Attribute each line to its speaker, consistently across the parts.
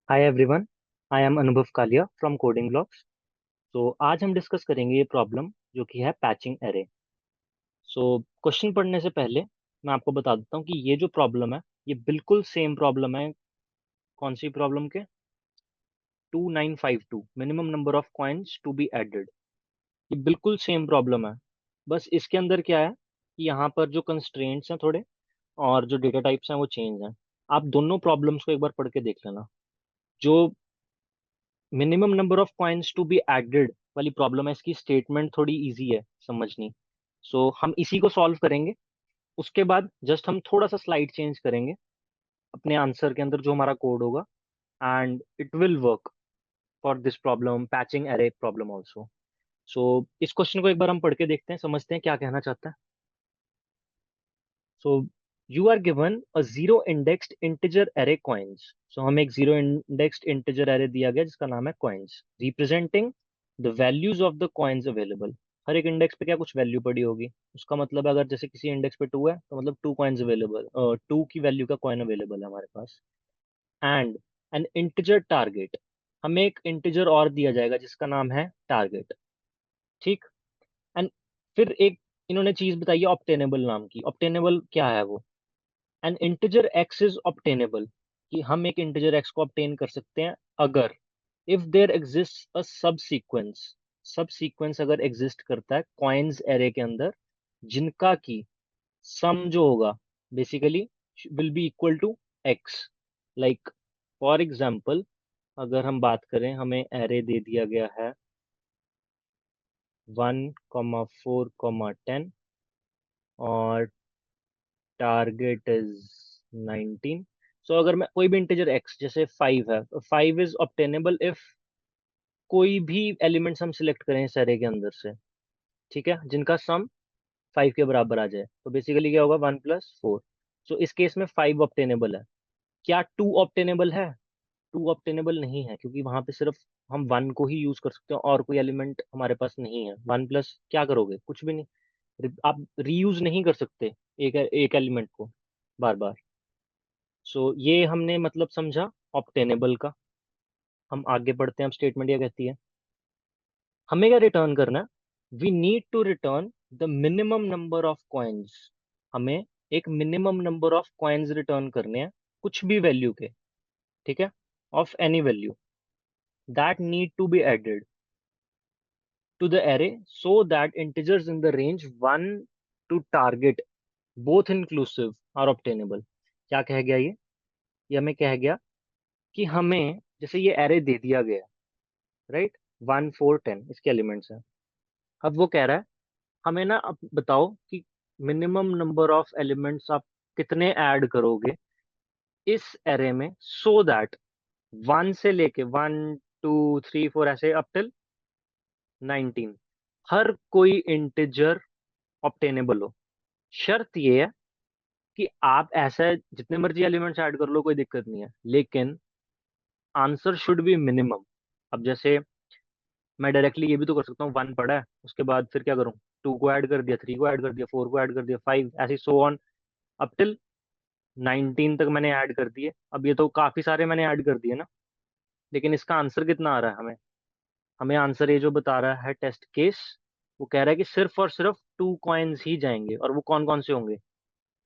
Speaker 1: Hi everyone, I am अनुभव Kaliya from coding blocks. तो आज हम डिस्कस करेंगे ये प्रॉब्लम जो कि है पैचिंग एरे। सो क्वेश्चन पढ़ने से पहले मैं आपको बता देता हूँ कि ये जो प्रॉब्लम है ये बिल्कुल सेम प्रॉब्लम है। कौन सी प्रॉब्लम के? 2952 minimum number of coins to be added. ये बिल्कुल सेम प्रॉब्लम है। बस इसके अंदर क्या है कि यहाँ पर जो कंस्ट्रेंट्स हैं थोड़े और जो डेटा टाइप्स हैं वो चेंज हैं। आप दोनों प्रॉब्लम्स को एक बार पढ़ के देख लेना। जो minimum number of coins to be added वाली प्रॉब्लम है, इसकी स्टेटमेंट थोड़ी इजी है समझनी। सो हम इसी को सॉल्व करेंगे। उसके बाद जस्ट हम थोड़ा सा स्लाइड चेंज करेंगे अपने आंसर के अंदर जो हमारा कोड होगा, and it will work for this problem, patching array problem also. So इस क्वेश्चन को एक बार हम पढ़ के देखते हैं, समझते हैं क्या कहना चाहता है। So you are given a zero indexed integer array coins. So हमें एक जीरो इंडेक्स्ड इंटीजर एरे दिया गया जिसका नाम है coins, representing the values of the coins available. हर एक इंडेक्स पे क्या कुछ वैल्यू पड़ी होगी। उसका मतलब है अगर जैसे किसी इंडेक्स पे 2 है तो मतलब 2 कॉइन्स अवेलेबल, 2 की वैल्यू का कॉइन अवेलेबल है हमारे पास। एंड एन इंटीजर टारगेट, हमें एक इंटीजर और दिया जाएगा जिसका नाम है टारगेट। ठीक। एंड फिर एक इन्होंने चीज बताई है ऑब्टेनेबल नाम की। ऑब्टेनेबल क्या है वो? N integer x is obtainable, कि हम एक इंटीजर एक्स को ऑब्टेन कर सकते हैं अगर इफ देयर एग्जिस्ट अ सब सीक्वेंस। सब सीक्वेंस अगर एग्जिस्ट करता है कॉइन्स एरे के अंदर जिनका की सम जो होगा basically will be equal to x. Like for example, अगर हम बात करें, हमें एरे दे दिया गया है 1,4,10 और टारगेट इज 19। सो अगर मैं कोई भी इंटीजर x जैसे 5 है तो 5 इज ऑब्टेनेबल इफ कोई भी एलिमेंट्स हम सिलेक्ट करें इस एरे के अंदर से, ठीक है, जिनका सम 5 के बराबर आ जाए। तो बेसिकली क्या होगा, 1+4। सो इस केस में 5 ऑब्टेनेबल है। क्या 2 ऑब्टेनेबल है? 2 ऑब्टेनेबल नहीं है, क्योंकि वहां पे सिर्फ हम 1 को ही यूज कर सकते हैं और कोई एलिमेंट हमारे पास नहीं है। 1 प्लस क्या करोगे, कुछ भी नहीं। आप रीयूज नहीं कर सकते एक एक एलिमेंट को बार बार। सो ये हमने मतलब समझा ऑब्टेनेबल का। हम आगे बढ़ते हैं। अब स्टेटमेंट ये कहती है हमें क्या रिटर्न करना है। We need to return the minimum number of coins. हमें एक minimum number of coins return करने हैं कुछ भी वैल्यू के, ठीक है, of any value that need to be added to the array so that integers in the range 1 to target both inclusive are obtainable। क्या कह गया ये हमें कह गया कि हमें जैसे ये एरे दे दिया गया, राइट, 1, 4, 10 इसके एलिमेंट्स हैं। अब वो कह रहा है हमें ना, अब बताओ कि मिनिमम नंबर ऑफ एलिमेंट्स आप कितने ऐड करोगे इस एरे में सो दैट 1 से लेके 1, 2, 3, 4 ऐसे अप टिल 19 हर कोई इंटीजर ऑब्टेनेबल हो। शर्त ये है कि आप ऐसा जितने मर्जी एलिमेंट्स ऐड कर लो, कोई दिक्कत नहीं है, लेकिन आंसर शुड बी मिनिमम। अब जैसे मैं डायरेक्टली ये भी तो कर सकता हूँ, 1 पड़ा है उसके बाद फिर क्या करूँ, 2 को ऐड कर दिया, 3 को ऐड कर दिया, 4 को ऐड कर दिया, 5 ऐसे सो ऑन अप टिल 19 तक मैंने ऐड कर दिए। अब ये तो काफी सारे मैंने ऐड कर दिए ना, लेकिन इसका आंसर कितना आ रहा है हमें? हमें आंसर ये जो बता रहा है टेस्ट केस, वो कह रहा है कि सिर्फ और सिर्फ 2 कॉइन्स ही जाएंगे। और वो कौन कौन से होंगे?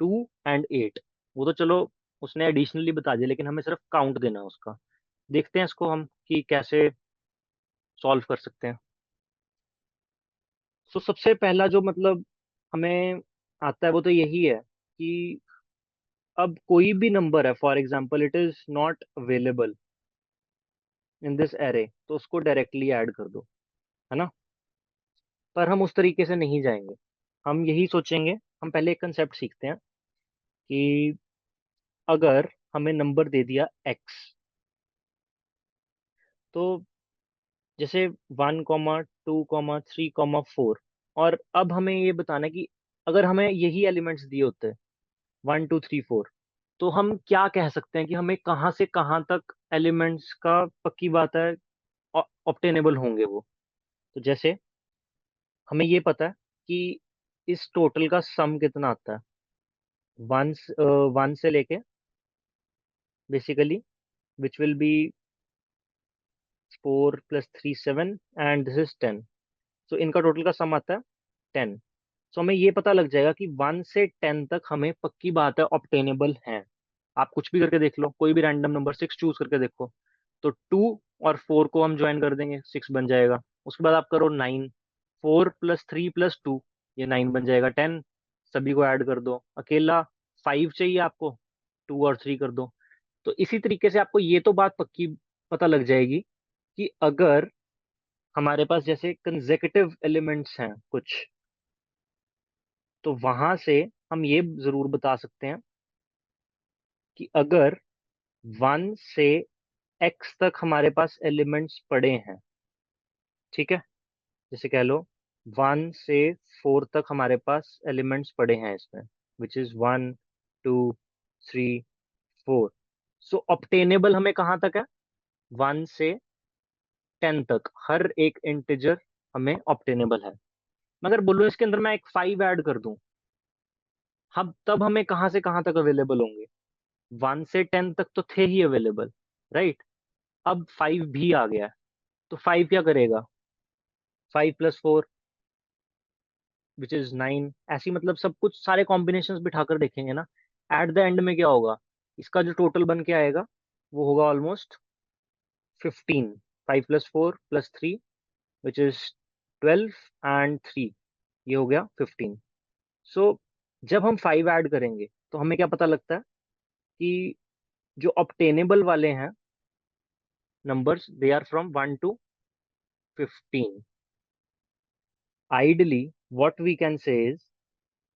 Speaker 1: 2 और 8। वो तो चलो उसने एडिशनली बता दिया, लेकिन हमें सिर्फ काउंट देना है उसका। देखते हैं इसको हम कि कैसे सॉल्व कर सकते हैं। तो सबसे पहला जो मतलब हमें आता है वो तो यही है कि अब कोई भी नंबर है, for example it is not available in this array, तो उसको डायरेक्टली ऐड कर दो, है ना। पर हम उस तरीके से नहीं जाएंगे। हम यही सोचेंगे, हम पहले एक कंसेप्ट सीखते हैं कि अगर हमें नंबर दे दिया x, तो जैसे 1, 2, 3, 4, और अब हमें ये बताना है कि अगर हमें यही एलिमेंट्स दिए होते 1, 2, 3, 4, तो हम क्या कह सकते हैं कि हमें कहाँ से कहाँ तक एलिमेंट्स का पक्की बात है ऑब्टेनेबल होंगे वो। तो जैसे हमें ये पता है कि इस टोटल का सम कितना आता है, 1 से लेके basically which will be 4 + 3 7 and this is 10। सो इनका टोटल का सम आता है 10। सो हमें ये पता लग जाएगा कि 1 से 10 तक हमें पक्की बात है ऑप्टेनेबल है। आप कुछ भी करके देख लो, कोई भी रैंडम नंबर 6 चूज करके देखो। तो 2 और 4 को हम ज्वाइन कर देंगे, 6 बन जाएगा। उसके बाद आप करो 9, 4 + 3 + 2, ये 9 बन जाएगा। 10, सभी को ऐड कर दो। अकेला 5 चाहिए आपको, 2 और 3 कर दो। तो इसी तरीके से आपको ये तो बात पक्की पता लग जाएगी कि अगर हमारे पास जैसे कंसेक्यूटिव एलिमेंट्स हैं कुछ, तो वहां से हम ये जरूर बता सकते हैं कि अगर 1 से x तक हमारे पास एलिमेंट्स पड़े हैं, ठीक है, जैसे कह लो 1 से 4 तक हमारे पास एलिमेंट्स पड़े हैं इसमें, विच इज 1 2 3 4। सो ऑप्टेनेबल हमें कहाँ तक है? 1 से 10 तक हर एक इंटीजर हमें ऑप्टेनेबल है। मगर बोलो इसके अंदर मैं एक 5 ऐड कर दूं, हम तब हमें कहाँ से कहाँ तक अवेलेबल होंगे? 1 से 10 तक तो थे ही अवेलेबल, राइट? अब 5 भी आ गया है, तो 5 क्या करेगा? 5 + 4 विच इज 9। ऐसी मतलब सब कुछ सारे कॉम्बिनेशंस बिठाकर देखेंगे ना, एट द एंड में क्या होगा? इसका जो टोटल बन के आएगा वो होगा ऑलमोस्ट 15। 5 + 4 + 3 विच इज 12 एंड 3, ये हो गया 15। सो जब हम 5 ऐड करेंगे तो हमें क्या पता लगता है कि जो ऑप्टेनेबल वाले हैं numbers, they are from 1 to 15। Ideally what we can say is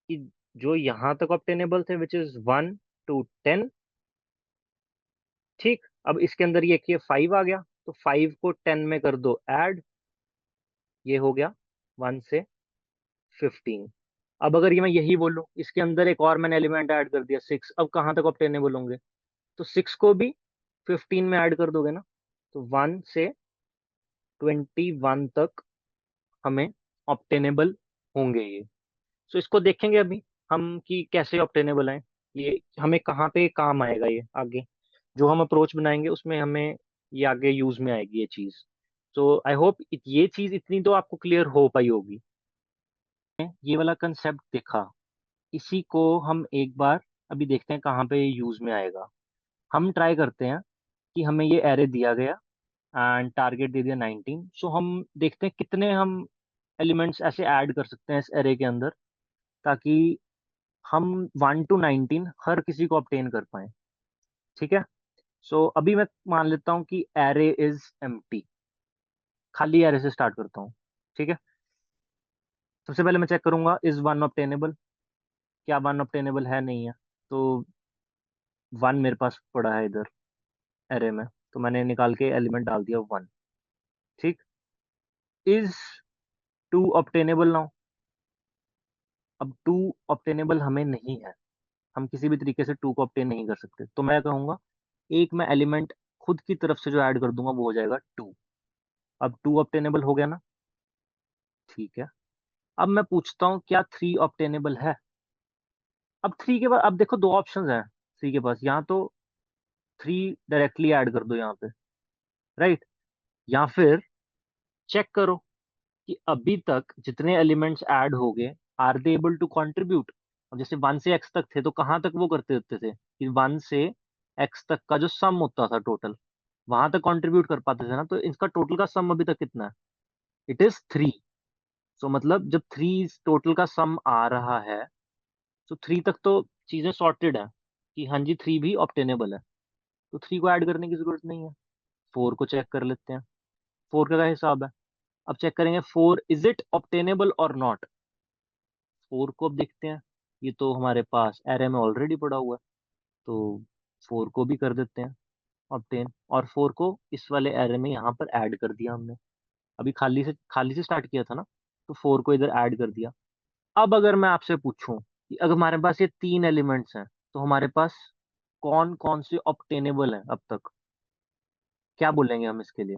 Speaker 1: कि जो यहां तक ऑप्टेनेबल थे विच इज 1 to 10, ठीक। अब इसके अंदर ये 5 आ गया, तो 5 को 10 में कर दो ऐड, ये हो गया 1 से 15। अब अगर ये मैं यही बोलूं इसके अंदर एक और मैंने एलिमेंट ऐड कर दिया 6, अब कहाँ तक ऑप्टेनेबल होंगे? तो 6 को भी 15 में ऐड कर दोगे ना, तो 1 से 21 तक हमें ऑप्टेनेबल होंगे ये। सो इसको देखेंगे अभी हम कि कैसे ऑप्टेनेबल है ये, हमें कहाँ पे काम आएगा ये आगे, जो हम अप्रोच बनाएंगे उसमें हमें ये आगे यूज में आएगी ये चीज। सो आई होप ये चीज इतनी तो आपको क्लियर हो पाई होगी। ये वाला कंसेप्ट देखा, इसी को हम एक बार अभी देखते हैं कहाँ पे यूज में आएगा। हम ट्राई करते हैं कि हमें ये एरे दिया गया एंड टारगेट दे दिया 19। सो हम देखते हैं कितने हम एलिमेंट्स ऐसे ऐड कर सकते हैं इस एरे के अंदर, ताकि हम 1 to 19 हर किसी को ऑब्टेन कर पाए, ठीक है। सो अभी मैं मान लेता हूँ कि एरे इज एम्प्टी, खाली एरे से स्टार्ट करता हूँ, ठीक है। सबसे पहले मैं चेक करूंगा इज 1 ऑब्टेनेबल, क्या 1 ऑब्टेनेबल है नहीं है। तो 1 मेरे पास पड़ा है इधर एरे में, तो मैंने निकाल के एलिमेंट डाल दिया 1, ठीक। Is 2 obtainable now? अब 2 ऑब्टेनेबल हमें नहीं है, हम किसी भी तरीके से 2 को ऑब्टेन नहीं कर सकते, तो मैं कहूंगा एक मैं एलिमेंट खुद की तरफ से जो ऐड कर दूंगा वो हो जाएगा 2। अब 2 ऑब्टेनेबल हो गया ना, ठीक है। अब मैं पूछता हूँ क्या 3 ऑब्टेनेबल है? अब 3 के बाद अब देखो दो ऑप्शंस हैं 3 के पास, यहाँ तो 3 डायरेक्टली ऐड कर दो यहाँ पे, राइट, या फिर चेक करो कि अभी तक जितने एलिमेंट्स ऐड हो गए are they able to contribute. अब जैसे 1 से x तक थे तो कहाँ तक वो करते होते थे कि 1 से x तक का जो सम होता था टोटल, वहां तक कंट्रीब्यूट कर पाते थे ना। तो इसका टोटल का सम अभी तक कितना है? It is 3। सो मतलब जब 3 टोटल का सम आ रहा है, तो 3 तक तो चीजें सॉर्टेड है कि हाँ जी 3 भी ऑप्टेनेबल है, तो 3 को ऐड करने की जरूरत नहीं है। 4 को चेक कर लेते हैं, 4 का क्या हिसाब है? अब चेक करेंगे 4 इज इट ऑप्टेनेबल और नॉट। 4 को अब देखते हैं, ये तो हमारे पास एरे में ऑलरेडी पड़ा हुआ है, तो 4 को भी कर देते हैं ऑप्टेन, और 4 को इस वाले एरे में यहाँ पर ऐड कर दिया हमने। अभी खाली से स्टार्ट किया था ना, तो 4 को इधर ऐड कर दिया। अब अगर मैं आपसे पूछूं कि अगर हमारे पास ये 3 एलिमेंट्स हैं, तो हमारे पास कौन कौन से ऑप्टेनेबल हैं अब तक? क्या बोलेंगे हम इसके लिए?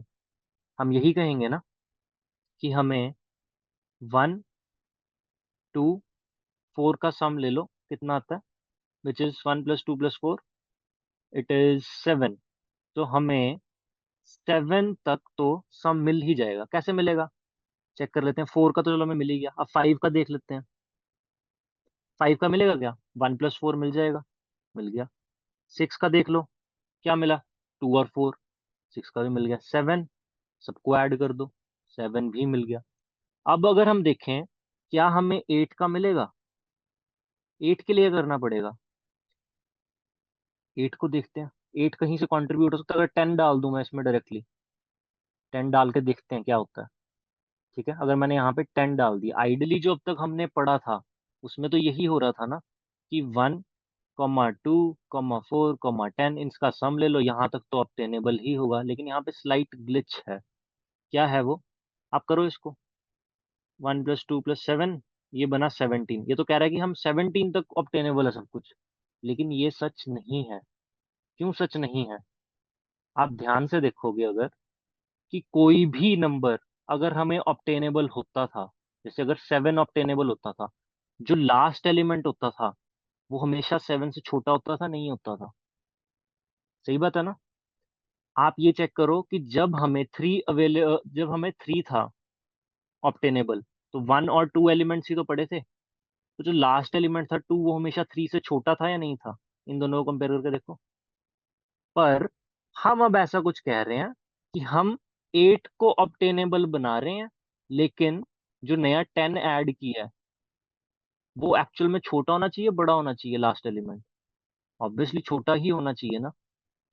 Speaker 1: हम यही कहेंगे ना कि हमें 1 to 4 का सम ले लो, कितना आता है, विच इज 1 + 2 + 4, इट इज 7। तो हमें 7 तक तो सम मिल ही जाएगा। कैसे मिलेगा, चेक कर लेते हैं। 4 का तो चलो हमें मिल ही गया, अब 5 का देख लेते हैं। 5 का मिलेगा क्या, 1 + 4 मिल जाएगा, मिल गया। 6 का देख लो, क्या मिला, 2 और 4, 6 का भी मिल गया। 7, सबको ऐड कर दो, 7 भी मिल गया। अब अगर हम देखें, क्या हमें 8 का मिलेगा, 8 के लिए करना पड़ेगा। 8 को देखते हैं, 8 कहीं से कंट्रीब्यूट हो सकता है। अगर 10 डाल दूं मैं इसमें डायरेक्टली, 10 डाल के देखते हैं क्या होता है। ठीक है, अगर मैंने यहाँ पे 10 डाल दिया, आइडियली जो अब तक हमने पढ़ा था उसमें तो यही हो रहा था ना, कि 1, 2, 4, 10 इनका सम ले लो, यहाँ तक तो ऑब्टेनेबल ही होगा। लेकिन यहाँ पे स्लाइट ग्लिच है। क्या है वो, आप करो इसको। 1 + 2 + 7, ये बना 17। ये तो कह रहा है कि हम 17 तक ऑब्टेनेबल है सब कुछ, लेकिन ये सच नहीं है। क्यों सच नहीं है, आप ध्यान से देखोगे अगर, कि कोई भी नंबर अगर हमें ऑब्टेनेबल होता था, जैसे अगर 7 ऑब्टेनेबल होता था, जो लास्ट एलिमेंट होता था वो हमेशा 7 से छोटा होता था, नहीं होता था। सही बात है ना। आप ये चेक करो कि जब हमें 3 था ऑब्टेनेबल, तो 1 और 2 एलिमेंट्स ही तो पड़े थे। तो जो लास्ट एलिमेंट था 2, वो हमेशा 3 से छोटा था या नहीं था। इन दोनों को कंपेयर करके देखो। पर हम अब ऐसा कुछ कह रहे हैं कि हम 8 को ऑब्टेनेबल बना रहे हैं, लेकिन जो नया 10 ऐड किया है वो एक्चुअल में छोटा होना चाहिए, बड़ा होना चाहिए लास्ट एलिमेंट। ऑब्वियसली छोटा ही होना चाहिए ना।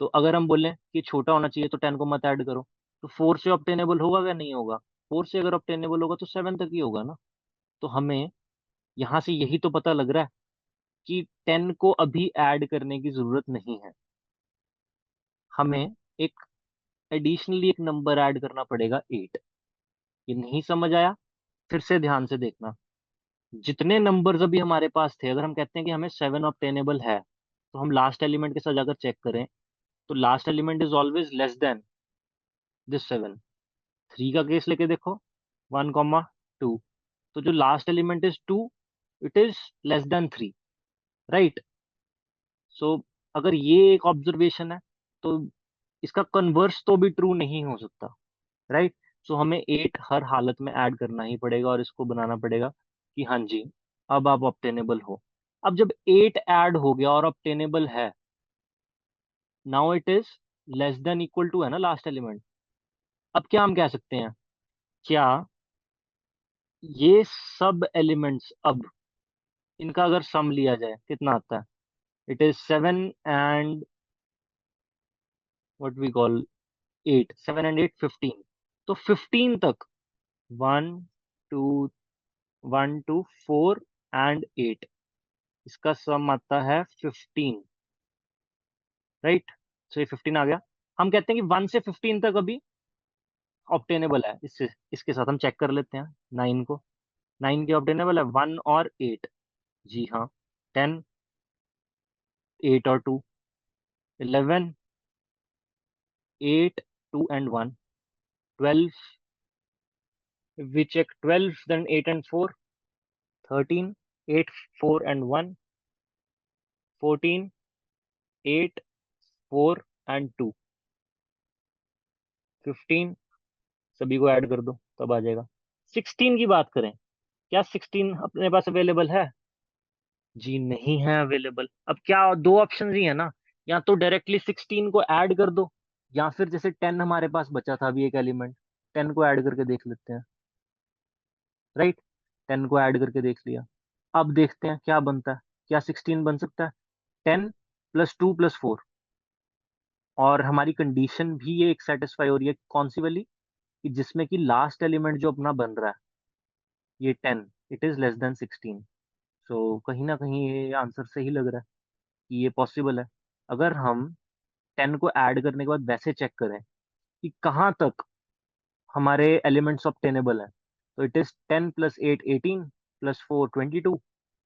Speaker 1: तो अगर हम बोलें कि छोटा होना चाहिए तो 10 को मत ऐड करो, तो 4 से ऑब्टेनेबल होगा या नहीं होगा। 4 से अगर ऑब्टेनेबल होगा तो 7 तक ही होगा ना। तो हमें यहाँ से यही तो पता लग रहा है कि 10 को अभी ऐड करने की जरूरत नहीं है। हमें एक एडिशनली एक नंबर ऐड करना पड़ेगा, 8। ये नहीं समझ आया, फिर से ध्यान से देखना। जितने नंबर्स अभी हमारे पास थे, अगर हम कहते हैं कि हमें 7 ऑब्टेनेबल है, तो हम लास्ट एलिमेंट के साथ जाकर चेक करें, तो last element is always less than this 7। 3 का केस लेके देखो, 1, 2, तो जो last element is 2, it is less than 3, right. So अगर ये एक ऑब्जर्वेशन है, तो इसका कन्वर्स तो भी ट्रू नहीं हो सकता, राइट। सो हमें 8 हर हालत में ऐड करना ही पड़ेगा, और इसको बनाना पड़ेगा कि हाँ जी, अब आप ऑब्टेनेबल हो। अब जब 8 ऐड हो गया और ऑब्टेनेबल है, now it is less than equal to है ना लास्ट एलिमेंट। अब क्या हम कह सकते हैं, क्या ये सब एलिमेंट्स, अब इनका अगर सम लिया जाए कितना आता है, it is 7 and what we call 8, 7 and 8, 15। तो 15 तक, 1, 2, 4 and 8, इसका सम आता है 15, राइट। सो ये 15 आ गया। हम कहते हैं कि 1 से 15 तक अभी ऑब्टेनेबल है। इससे इसके साथ हम चेक कर लेते हैं 9 को। 9 के ऑब्टेनेबल है 1 और 8, जी हाँ। 10, 8 और 2, 11, 8, 2 and 1, 12, if we check 12, then 8 and 4, 13, 8, 4 and 1, 14, 8, 4 and 2, 15, सभी को ऐड कर दो तब आ जाएगा। 16 की बात करें, क्या 16 अपने पास अवेलेबल है, जी नहीं है अवेलेबल। अब क्या, दो ऑप्शन ही है ना, या तो डायरेक्टली 16 को ऐड कर दो, या फिर जैसे 10 हमारे पास बचा था अभी एक एलिमेंट, 10 को ऐड करके देख लेते हैं, राइट। 10 को ऐड करके देख लिया। अब देखते हैं क्या बनता है, क्या 16 बन सकता है। 10 + 2 + 4, और हमारी कंडीशन भी ये एक सेटिस्फाई हो रही है, कौन सी वाली, कि जिसमें कि लास्ट एलिमेंट जो अपना बन रहा है ये 10, इट इज लेस देन 16। सो कहीं ना कहीं ये आंसर सही लग रहा है कि ये पॉसिबल है। अगर हम 10 को ऐड करने के बाद वैसे चेक करें कि कहाँ तक हमारे एलिमेंट्स ऑब्टेनेबल है, तो इट इज 10 + 8, 18, +4, 22,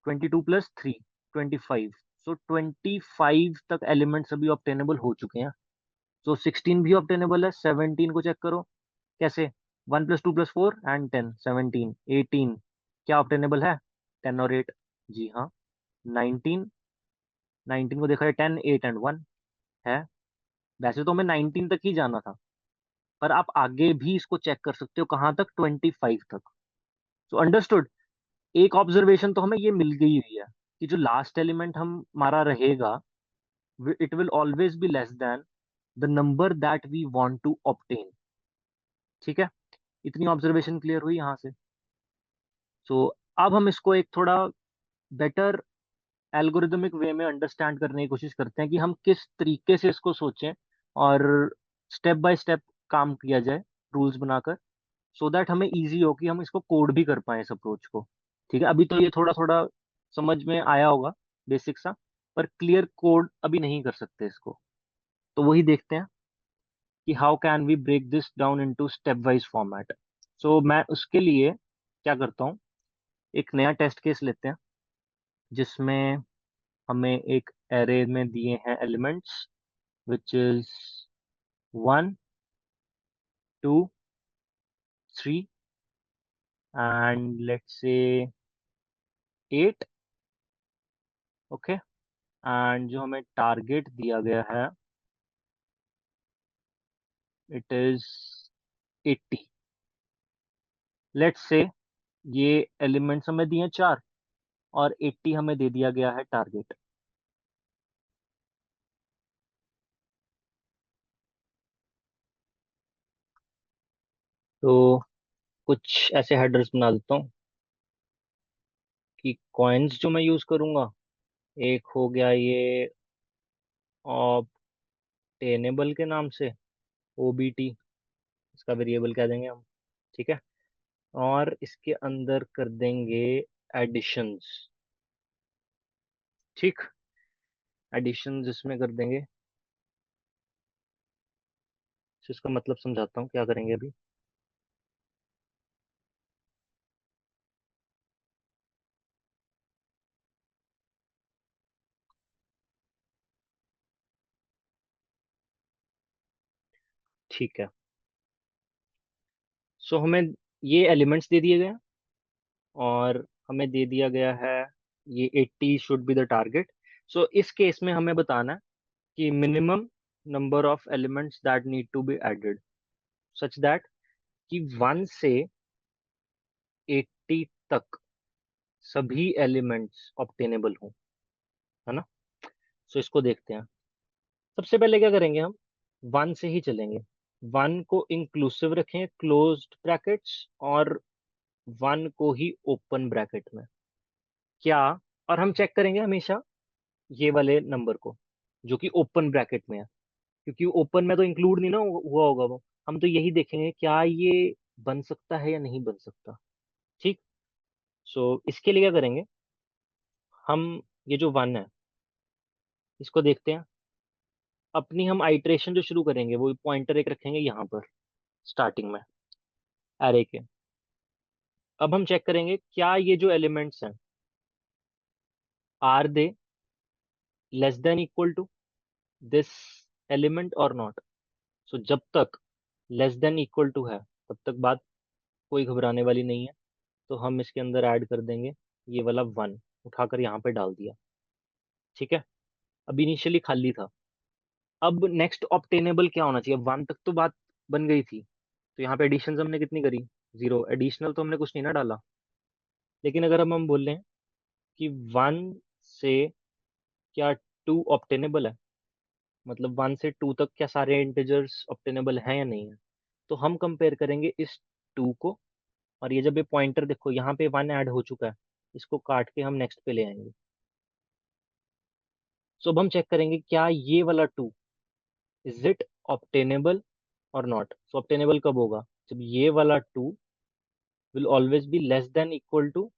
Speaker 1: 22 + 3, 25। सो 25 तक एलिमेंट्स अभी ऑब्टेनेबल हो चुके हैं। सो 16 भी ऑब्टेनेबल है। 17 को चेक करो, कैसे, 1 + 2 + 4 and 10, 17, 18, क्या ऑब्टेनेबल है, 10 और 8, जी हाँ। 19, 19 को देखा है, 10, 8 and 1 है। वैसे तो हमें 19 तक ही जाना था, पर आप आगे भी इसको चेक कर सकते हो, कहाँ तक, 25 तक। So understood. एक ऑब्जर्वेशन तो हमें ये मिल गई हुई है कि जो लास्ट एलिमेंट हम हमारा रहेगा, it will always be less than the number that we want to obtain. ठीक है, इतनी ऑब्जर्वेशन क्लियर हुई यहाँ से। सो अब हम इसको एक थोड़ा बेटर एल्गोरिदमिक वे में अंडरस्टैंड करने की कोशिश करते हैं कि हम किस तरीके से इसको सोचें और स्टेप बाय स्टेप काम किया जाए, रूल्स बनाकर, सो दैट हमें इजी हो कि हम इसको कोड भी कर पाए इस अप्रोच को। ठीक है, अभी तो ये थोड़ा थोड़ा समझ में आया होगा, बेसिक सा, पर क्लियर कोड अभी नहीं कर सकते इसको। तो वही देखते हैं कि how can we break this down into step wise format. So मैं उसके लिए क्या करता हूँ, एक नया टेस्ट केस लेते हैं जिसमें हमें एक एरे में दिए हैं elements, which is 1, 2, 3 and let's say 8। Okay, and जो हमें टारगेट दिया गया है, इट इज 80। लेट्स से ये एलिमेंट्स हमें दिए 4 और 80 हमें दे दिया गया है टारगेट। तो कुछ ऐसे हेडर्स बना देता हूँ कि कॉइन्स जो मैं यूज करूंगा, एक हो गया ये ऑब्टेनेबल के नाम से, OBT, इसका वेरिएबल कह देंगे हम। ठीक है, और इसके अंदर कर देंगे एडिशंस। ठीक, एडिशंस इसमें कर देंगे। तो इसका मतलब समझाता हूँ क्या करेंगे अभी। ठीक है, सो हमें ये एलिमेंट्स दे दिए गए हैं और हमें दे दिया गया है ये 80 should be the target. So इस केस में हमें बताना है कि minimum number of elements that need to be added such that कि 1 से 80 तक सभी एलिमेंट्स ऑब्टेनेबल हों, है ना। सो इसको देखते हैं। सबसे पहले क्या करेंगे, हम 1 से ही चलेंगे। 1 को इंक्लूसिव रखें क्लोज्ड ब्रैकेट्स, और 1 को ही ओपन ब्रैकेट में। क्या, और हम चेक करेंगे हमेशा ये वाले नंबर को जो कि ओपन ब्रैकेट में है, क्योंकि ओपन में तो इंक्लूड नहीं ना हुआ होगा वो। हम तो यही देखेंगे क्या ये बन सकता है या नहीं बन सकता। ठीक, सो इसके लिए क्या करेंगे, हम ये जो 1 है इसको देखते हैं। अपनी हम आइट्रेशन जो शुरू करेंगे वो पॉइंटर एक रखेंगे यहाँ पर स्टार्टिंग में एरे के। अब हम चेक करेंगे क्या ये जो एलिमेंट्स हैं, are they less than equal to this element और नॉट। सो जब तक लेस देन इक्वल टू है तब तक बात कोई घबराने वाली नहीं है। तो हम इसके अंदर ऐड कर देंगे ये वाला 1, उठाकर यहाँ पे डाल दिया। ठीक है, अब इनिशियली खाली था। अब नेक्स्ट ऑब्टेनेबल क्या होना चाहिए, 1 तक तो बात बन गई थी, तो यहाँ पे एडिशन हमने कितनी करी, 0। एडिशनल तो हमने कुछ नहीं ना डाला। लेकिन अगर हम बोल रहे हैं कि 1 से क्या 2 ऑब्टेनेबल है, मतलब 1 से 2 तक क्या सारे इंटीजर्स ऑब्टेनेबल हैं या नहीं है, तो हम कंपेयर करेंगे इस 2 को। और ये जब ये पॉइंटर देखो यहाँ पे 1 ऐड हो चुका है, इसको काट के हम नेक्स्ट पे ले आएंगे। सो अब हम चेक करेंगे क्या ये वाला 2 इज इट ऑब्टेनेबल और नॉट। सो ऑब्टेनेबल कब होगा, जब ये वाला 2 will always be less than equal to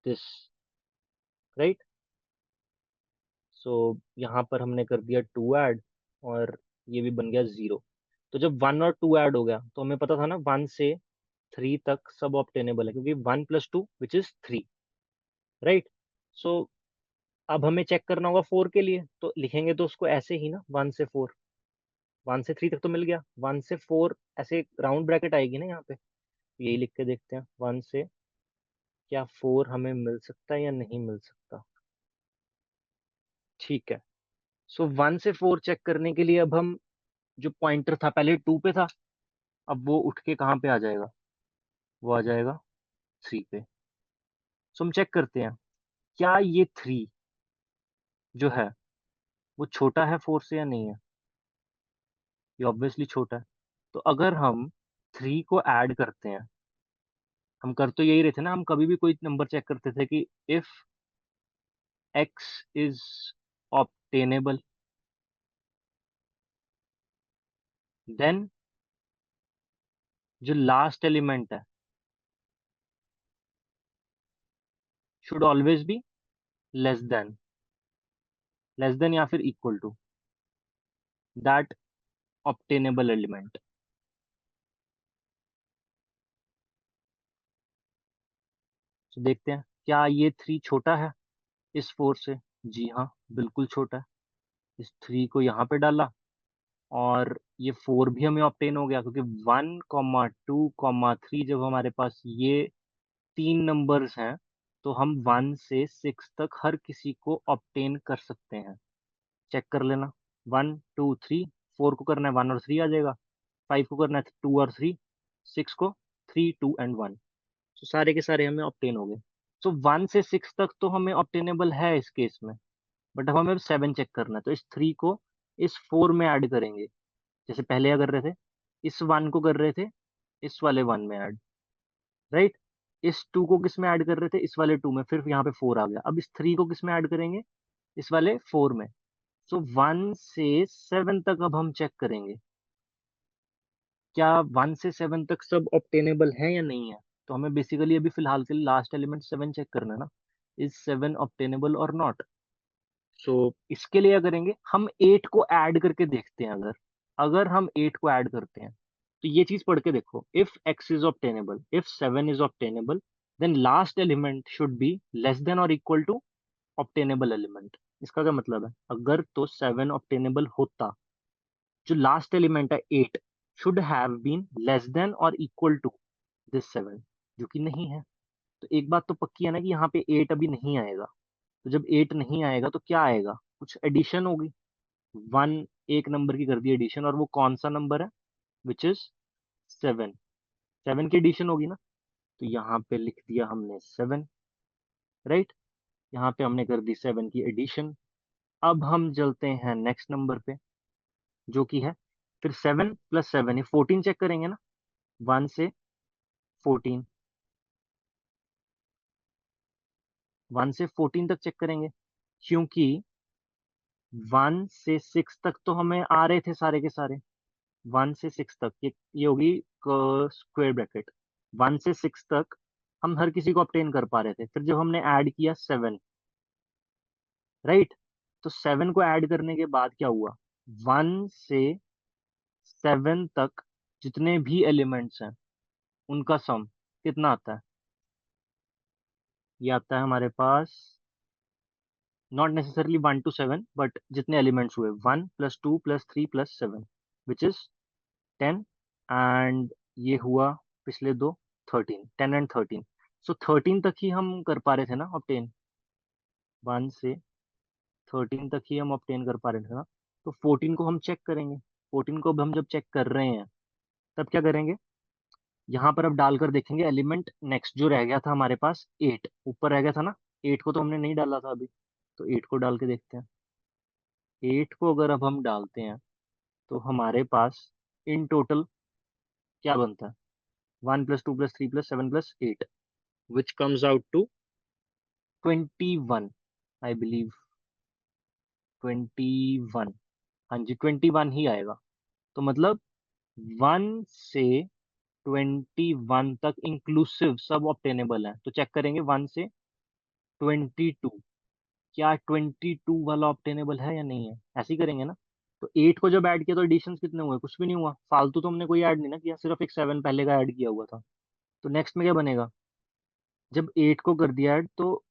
Speaker 1: this, right. So यहाँ पर हमने कर दिया 2 ऐड, और ये भी बन गया 0। तो जब 1 और 2 ऐड हो गया तो हमें पता था ना 1 से 3 तक सब ऑब्टेनेबल है, क्योंकि 1 + 2 विच इज 3, राइट। सो अब हमें चेक करना होगा 4 के लिए, तो लिखेंगे तो उसको ऐसे ही ना, 1 से 4। 1 से 3 तक तो मिल गया, 1 से 4 ऐसे राउंड ब्रैकेट आएगी ना यहाँ पे। यही लिख के देखते हैं, 1 से क्या 4 हमें मिल सकता है या नहीं मिल सकता। ठीक है, सो 1 से 4 चेक करने के लिए अब हम जो पॉइंटर था पहले 2 पे था, अब वो उठ के कहाँ पे आ जाएगा, वो आ जाएगा 3 पे। सो हम चेक करते हैं, क्या ये 3 जो है वो छोटा है 4 से या नहीं है। ये ऑब्वियसली छोटा है। तो अगर हम 3 को ऐड करते हैं, हम कर तो यही रहे थे ना, हम कभी भी कोई नंबर चेक करते थे कि if x is obtainable then जो लास्ट एलिमेंट है should always be less than, या फिर equal to that obtainable element. तो देखते हैं क्या ये 3 छोटा है इस 4 से। जी हाँ, बिल्कुल छोटा है। इस 3 को यहाँ पे डाला और ये 4 भी हमें ऑब्टेन हो गया, क्योंकि 1, 2, 3 जब हमारे पास ये 3 नंबर्स हैं तो हम 1 से 6 तक हर किसी को ऑब्टेन कर सकते हैं। चेक कर लेना, 1, 2, 3, 4 को करना है 1 और 3 आ जाएगा, 5 को करना है 2 और 3, 6 को 3, 2 एंड 1। तो सारे के सारे हमें ऑब्टेन हो गए। सो 1 से 6 तक तो हमें ऑब्टेनेबल है इस केस में, बट अब हमें 7 चेक करना है। तो इस 3 को इस 4 में ऐड करेंगे, जैसे पहले क्या कर रहे थे, इस 1 को कर रहे थे इस वाले 1 में ऐड, राइट। इस 2 को किस में ऐड कर रहे थे, इस वाले 2 में, फिर यहाँ पे 4 आ गया। अब इस 3 को किस में ऐड करेंगे, इस वाले 4 में। सो 1 से 7 तक अब हम चेक करेंगे, क्या 1 से 7 तक सब ऑब्टेनेबल है या नहीं है। तो हमें बेसिकली अभी फिलहाल के लिए लास्ट एलिमेंट 7 चेक करना है ना, इज 7 ऑब्टेनेबल और नॉट। सो इसके लिए क्या करेंगे, हम 8 को ऐड करके देखते हैं। अगर अगर हम 8 को ऐड करते हैं तो ये चीज पढ़ के देखो, if x is obtainable, if 7 is obtainable, then last element should be less than और इक्वल टू ऑब्टेनेबल एलिमेंट। इसका क्या मतलब है, अगर तो 7 ऑब्टेनेबल होता, जो लास्ट एलिमेंट है 8 should have been less than और इक्वल टू दिस 7, जो कि नहीं है। तो एक बात तो पक्की है ना कि यहाँ पे 8 अभी नहीं आएगा। तो जब 8 नहीं आएगा तो क्या आएगा, कुछ एडिशन होगी। 1 एक नंबर की कर दी एडिशन, और वो कौन सा नंबर है, विच इज 7। 7 की एडिशन होगी ना। तो यहाँ पे लिख दिया हमने 7, राइट। यहाँ पे हमने कर दी 7 की एडिशन। अब हम चलते हैं नेक्स्ट नंबर पे, जो कि है फिर 7 + 7 ये 14 चेक करेंगे ना, 1 से 14, 1 से 14 तक चेक करेंगे, क्योंकि 1 से 6 तक तो हमें आ रहे थे सारे के सारे। 1 से 6 तक ये होगी स्क्वायर ब्रैकेट। 1 से 6 तक हम हर किसी को ऑब्टेन कर पा रहे थे, फिर जब हमने ऐड किया 7, राइट। तो 7 को ऐड करने के बाद क्या हुआ, 1 से 7 तक जितने भी एलिमेंट्स हैं उनका सम कितना आता है, ये आता है हमारे पास, नॉट नेसेसरली 1 to 7, बट जितने एलिमेंट्स हुए 1 + 2 + 3 + 7 विच इज 10, एंड ये हुआ पिछले दो 13, 10 and 13। सो 13 तक ही हम कर पा रहे थे ना ऑब्टेन, 1 से 13 तक ही हम ऑब्टेन कर पा रहे थे ना। तो 14 को हम चेक करेंगे। 14 को अब हम जब चेक कर रहे हैं तब क्या करेंगे, यहाँ पर अब डालकर देखेंगे एलिमेंट नेक्स्ट जो रह गया था हमारे पास 8 ऊपर रह गया था ना, 8 को तो हमने नहीं डाला था अभी। तो 8 को डाल के देखते हैं। 8 को अगर अब हम डालते हैं तो हमारे पास इन टोटल क्या बनता है, 1 + 2 + 3 + 7 + 8, which comes out to 21, I believe 21। हाँ जी, 21 ही आएगा। तो मतलब 1 से 21 तक इंक्लूसिव सब ऑब्टेनेबल है। तो चेक करेंगे 1 से 22, क्या 22 वाला ऑब्टेनेबल है या नहीं है, ऐसे ही करेंगे ना। तो 8 को जब ऐड किया तो एडिशन कितने हुए, कुछ भी नहीं हुआ, फालतू तो हमने कोई ऐड नहीं ना किया, सिर्फ एक 7 पहले का ऐड किया हुआ था। तो नेक्स्ट में क्या बनेगा, जब 8 को कर दिया ऐड तो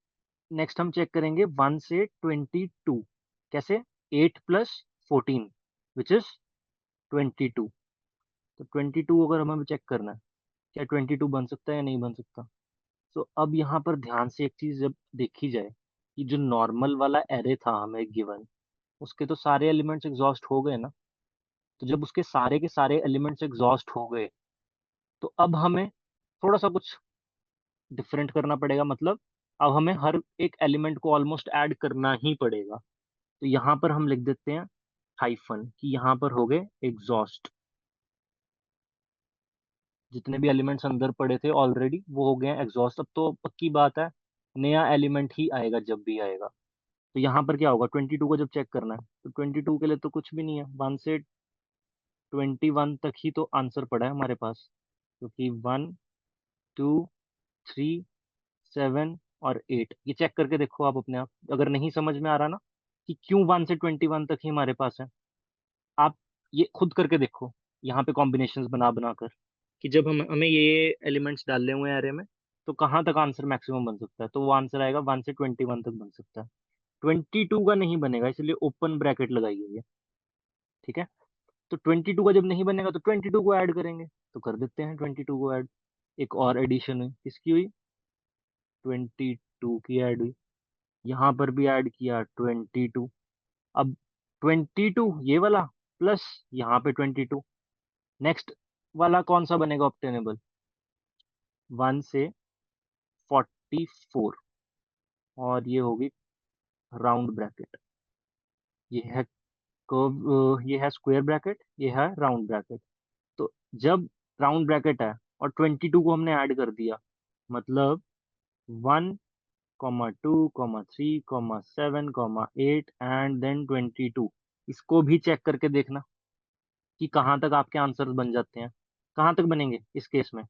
Speaker 1: नेक्स्ट हम चेक करेंगे 1 से 22, कैसे, 8 + 14 विच इज 22। तो 22 अगर हमें चेक करना है, क्या 22 बन सकता है या नहीं बन सकता। तो अब यहाँ पर ध्यान से एक चीज जब देखी जाए कि जो नॉर्मल वाला एरे था हमें गिवन, उसके तो सारे एलिमेंट्स एग्जॉस्ट हो गए ना। तो जब उसके सारे के सारे एलिमेंट्स एग्जॉस्ट हो गए, तो अब हमें थोड़ा सा कुछ डिफरेंट करना पड़ेगा। मतलब अब हमें हर एक एलिमेंट को ऑलमोस्ट ऐड करना ही पड़ेगा। तो यहाँ पर हम लिख देते हैं हाइफन, कि यहाँ पर हो गए एग्जॉस्ट। जितने भी एलिमेंट्स अंदर पड़े थे ऑलरेडी वो हो गए हैं एग्जॉस्ट। अब तो पक्की बात है, नया एलिमेंट ही आएगा जब भी आएगा। तो यहाँ पर क्या होगा, 22 को जब चेक करना है तो 22 के लिए तो कुछ भी नहीं है, 1 से 21 तक ही तो आंसर पड़ा है हमारे पास। क्योंकि 1, 2, 3, 7 और 8, ये चेक करके देखो आप अपने आप। अगर नहीं समझ में आ रहा ना कि क्यों 1 से 21 तक ही हमारे पास है, आप ये खुद करके देखो यहाँ पे कॉम्बिनेशंस बना बना कर, कि जब हम हमें ये एलिमेंट्स डालने हुए हैं एरे में, तो कहाँ तक आंसर मैक्सिमम बन सकता है। तो वो आंसर आएगा 1 से 21 तक बन सकता है। 22 का नहीं बनेगा, इसलिए ओपन ब्रैकेट लगाइए ये। ठीक है। तो 22 का जब नहीं बनेगा तो 22 को ऐड करेंगे। तो कर देते हैं 22 को ऐड। एक और एडिशन हुई, किसकी हुई, 22 की ऐड हुई। यहाँ पर भी ऐड किया 22। अब 22 ये वाला प्लस यहाँ पे 22, नेक्स्ट वाला कौन सा बनेगा ऑप्टेनेबल, 1 से 44। और ये होगी राउंड ब्रैकेट। ये है कर्व, ये है स्क्वायर ब्रैकेट, ये है राउंड ब्रैकेट। तो जब राउंड ब्रैकेट है और 22 को हमने ऐड कर दिया, मतलब 1, 2, 3, 7, 8 एंड देन 22, इसको भी चेक करके देखना कि कहाँ तक आपके आंसर्स बन जाते हैं। कहाँ तक बनेंगे इस केस में,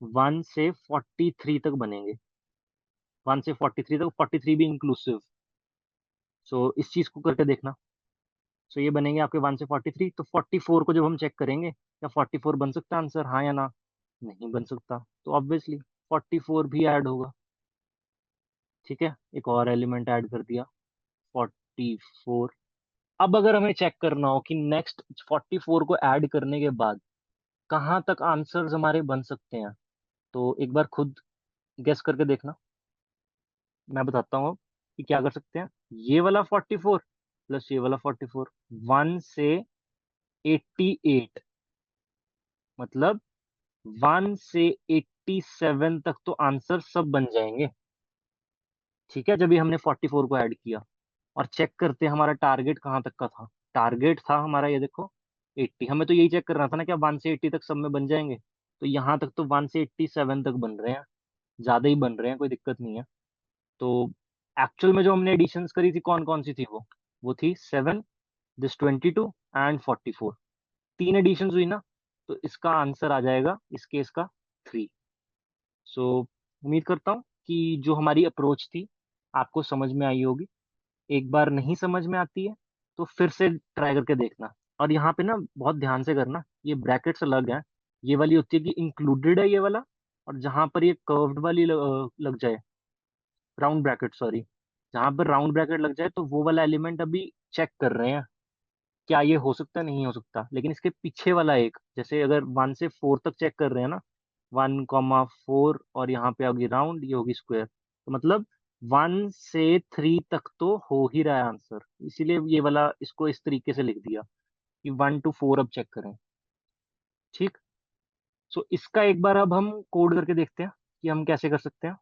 Speaker 1: 1 से 43 तक बनेंगे। 1 से 43 तक, 43 भी इंक्लूसिव। सो इस चीज को करके देखना। सो ये बनेंगे आपके 1 से 43। तो 44 को जब हम चेक करेंगे, क्या 44 बन सकता है आंसर, हाँ या ना, नहीं बन सकता। तो ऑब्वियसली 44 भी ऐड होगा। ठीक है, एक और एलिमेंट ऐड कर दिया 44। अब अगर हमें चेक करना हो कि नेक्स्ट 44 को ऐड करने के बाद कहाँ तक आंसर्स हमारे बन सकते हैं, तो एक बार खुद गेस करके देखना। मैं बताता हूँ कि क्या कर सकते हैं। ये वाला 44 प्लस ये वाला 44, 1 से 88, मतलब 1 से 87 तक तो आंसर सब बन जाएंगे। ठीक है, जब भी हमने 44 को ऐड किया। और चेक करते हैं हमारा टारगेट कहाँ तक का था। टारगेट था हमारा, ये देखो 80। हमें तो यही चेक करना था ना, क्या 1 से 80 तक सब में बन जाएंगे। तो यहाँ तक तो 1 से 87 तक बन रहे हैं, ज्यादा ही बन रहे हैं, कोई दिक्कत नहीं है। तो एक्चुअल में जो हमने एडिशंस करी थी कौन कौन सी थी, वो थी 7, दिस 22 एंड 44। 3 एडिशंस हुई ना, तो इसका आंसर आ जाएगा इस केस का 3। सो उम्मीद करता हूँ कि जो हमारी अप्रोच थी आपको समझ में आई होगी। एक बार नहीं समझ में आती है तो फिर से ट्राई करके देखना। और यहाँ पे ना बहुत ध्यान से करना, ये ब्रैकेट्स अलग हैं। ये वाली होती है कि इंक्लूडेड है ये वाला, और जहां पर ये कर्व्ड वाली लग जाए, राउंड ब्रैकेट सॉरी, जहां पर राउंड ब्रैकेट लग जाए, तो वो वाला एलिमेंट अभी चेक कर रहे हैं क्या ये हो सकता है, नहीं हो सकता। लेकिन इसके पीछे वाला एक, जैसे अगर 1 से 4 तक चेक कर रहे हैं ना, 1, 4 और यहाँ पे होगी राउंड, ये होगी स्क्वायर, तो मतलब 1 से 3 तक तो हो ही रहा है आंसर। इसीलिए ये वाला इसको इस तरीके से लिख दिया कि 1 to 4 अब चेक करें। ठीक। सो इसका एक बार अब हम कोड करके देखते हैं कि हम कैसे कर सकते हैं।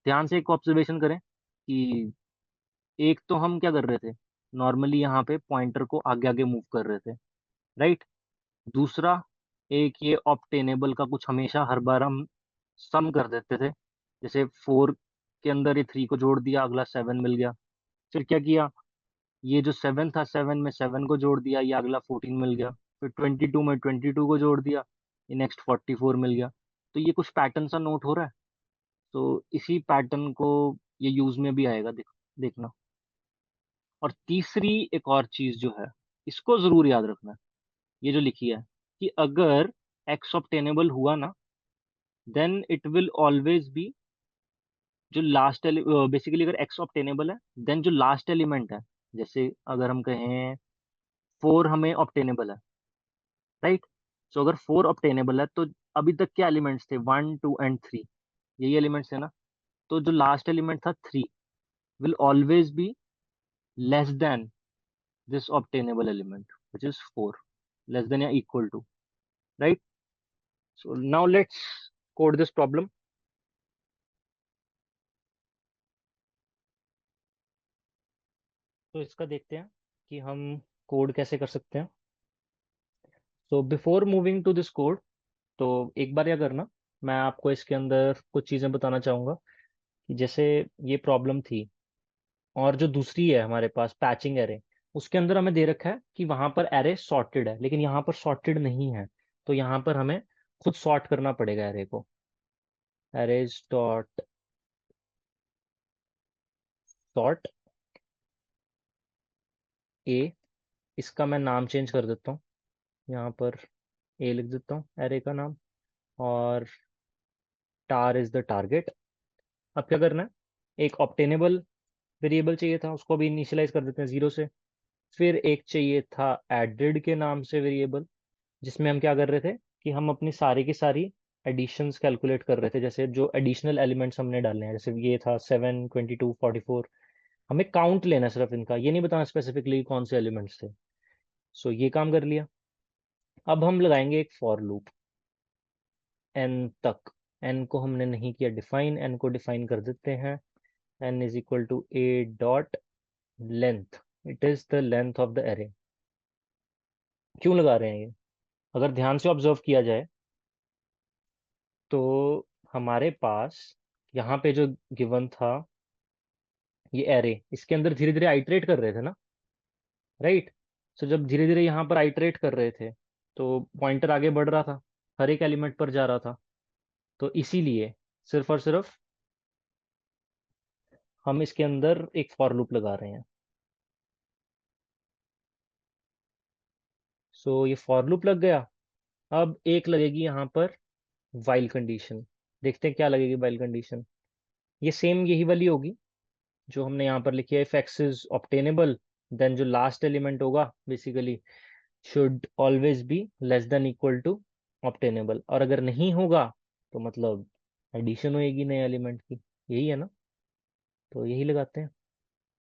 Speaker 1: ध्यान से एक ऑब्जर्वेशन करें कि एक तो हम क्या कर रहे थे, नॉर्मली यहाँ पे पॉइंटर को आगे आगे मूव कर रहे थे, राइट। दूसरा, एक ये ऑप्टेनेबल का कुछ हमेशा हर बार हम सम कर देते थे। जैसे 4 के अंदर ये 3 को जोड़ दिया, अगला 7 मिल गया। फिर क्या किया, ये जो 7 था, 7 में 7 को जोड़ दिया, ये अगला 14 मिल गया। फिर 22 में 22 को जोड़ दिया, ये नेक्स्ट 44 मिल गया। तो ये कुछ पैटर्न सा नोट हो रहा है। तो इसी पैटर्न को ये यूज में भी आएगा, देखना। और तीसरी एक और चीज जो है, इसको जरूर याद रखना, ये जो लिखी है कि अगर एक्स ऑब्टेनेबल हुआ ना, then it will always be जो लास्ट, बेसिकली अगर एक्स ऑब्टेनेबल है, देन जो लास्ट एलिमेंट है, जैसे अगर हम कहें 4 हमें ऑब्टेनेबल है, राइट। सो अगर 4 ऑब्टेनेबल है, तो अभी तक क्या एलिमेंट्स थे, 1, 2 एंड 3, यही एलिमेंट्स है ना। तो जो लास्ट एलिमेंट था 3 will always be less than this obtainable element which is 4। Less than या equal to, right? So now let's code this problem. तो इसका देखते हैं कि हम कोड कैसे कर सकते हैं। So before moving to this code, तो एक बार क्या करना, मैं आपको इसके अंदर कुछ चीज़ें बताना चाहूँगा कि जैसे ये प्रॉब्लम थी, और जो दूसरी है हमारे पास पैचिंग एरे, उसके अंदर हमें दे रखा है कि वहां पर एरे सॉर्टेड है, लेकिन यहाँ पर सॉर्टेड नहीं है। तो यहाँ पर हमें खुद सॉर्ट करना पड़ेगा एरे को। एरेज डॉट सॉर्ट ए, इसका मैं नाम चेंज कर देता हूँ, यहाँ पर ए लिख देता हूँ एरे का नाम, और टार इज द टारगेट। अब क्या करना है, एक ऑप्टेनेबल वेरिएबल चाहिए था, उसको भी इनिशियलाइज कर देते हैं 0 से। फिर एक चाहिए था एडेड के नाम से वेरिएबल, जिसमें हम क्या कर रहे थे कि हम अपनी सारी की सारी एडिशंस कैलकुलेट कर रहे थे, जैसे जो एडिशनल एलिमेंट्स हमने डालने हैं, जैसे ये था 7, 22, 44। हमें काउंट लेना है सिर्फ इनका, ये नहीं बताना स्पेसिफिकली कौन से एलिमेंट्स थे। सो ये काम कर लिया। अब हम लगाएंगे एक फॉर लूप एन तक। एन को हमने नहीं किया डिफाइन, एन को डिफाइन कर देते हैं, n is equal to a dot length, it is the length of the array. क्यों लगा रहे हैं ये, अगर ध्यान से ऑब्जर्व किया जाए तो हमारे पास यहाँ पे जो गिवन था ये एरे, इसके अंदर धीरे धीरे आइटरेट कर रहे थे ना, राइट? सो जब धीरे धीरे यहाँ पर आइटरेट कर रहे थे, तो पॉइंटर आगे बढ़ रहा था, हर एक एलिमेंट पर जा रहा था। तो इसीलिए सिर्फ और सिर्फ हम इसके अंदर एक फॉर लूप लगा रहे हैं। सो ये फॉर लूप लग गया। अब एक लगेगी यहाँ पर वाइल कंडीशन। देखते हैं क्या लगेगी वाइल कंडीशन। ये सेम यही वाली होगी जो हमने यहाँ पर लिखी है, if X is obtainable then जो लास्ट एलिमेंट होगा basically should always be less than equal to obtainable, और अगर नहीं होगा तो मतलब एडिशन होएगी नए एलिमेंट की। यही है ना, तो यही लगाते हैं।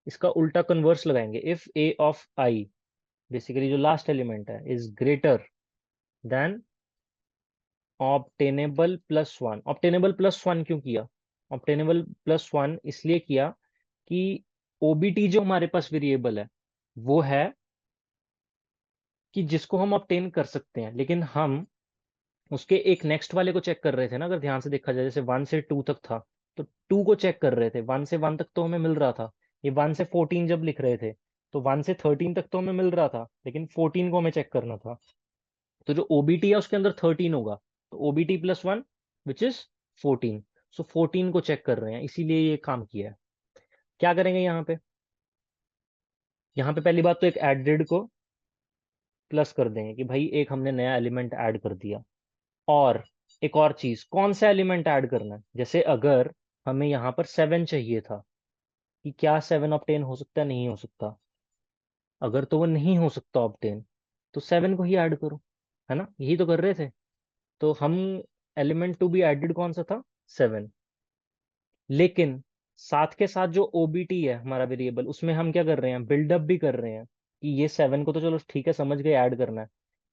Speaker 1: इसका उल्टा कन्वर्स लगाएंगे, if a of I, basically जो लास्ट एलिमेंट है, is greater than obtainable plus one. Obtainable plus one क्यों किया? ऑब्टेनेबल प्लस वन इसलिए किया कि ओबीटी जो हमारे पास वेरिएबल है वो है कि जिसको हम ऑब्टेन कर सकते हैं, लेकिन हम उसके एक नेक्स्ट वाले को चेक कर रहे थे ना। अगर ध्यान से देखा जाए, जैसे 1 से 2 तक था, तो 2 को चेक कर रहे थे। 1 से 1 तक तो हमें मिल रहा था, ये 1 से 14 जब लिख रहे थे तो 1 से 13 तक तो हमें मिल रहा था, लेकिन 14 को हमें चेक करना था। तो जो ओबीटी है उसके अंदर 13 होगा, तो OBT plus one which is 14। सो 14 को चेक कर रहे हैं, इसीलिए ये काम किया है। क्या करेंगे यहाँ पे, यहाँ पे पहली बात तो एक एडेड को प्लस कर देंगे कि भाई एक हमने नया एलिमेंट ऐड कर दिया। और एक और चीज, कौन सा एलिमेंट ऐड करना है, जैसे अगर हमें यहाँ पर 7 चाहिए था, कि क्या 7 ऑब्टेन हो सकता है, नहीं हो सकता? अगर तो वो नहीं हो सकता ऑब्टेन, तो 7 को ही ऐड करो, है ना? यही तो कर रहे थे। तो हम एलिमेंट टू बी एडेड कौन सा था, 7। लेकिन साथ के साथ जो ओबीटी है हमारा वेरिएबल, उसमें हम क्या कर रहे हैं, बिल्डअप भी कर रहे हैं कि ये 7 को तो चलो ठीक है समझ गए ऐड करना है,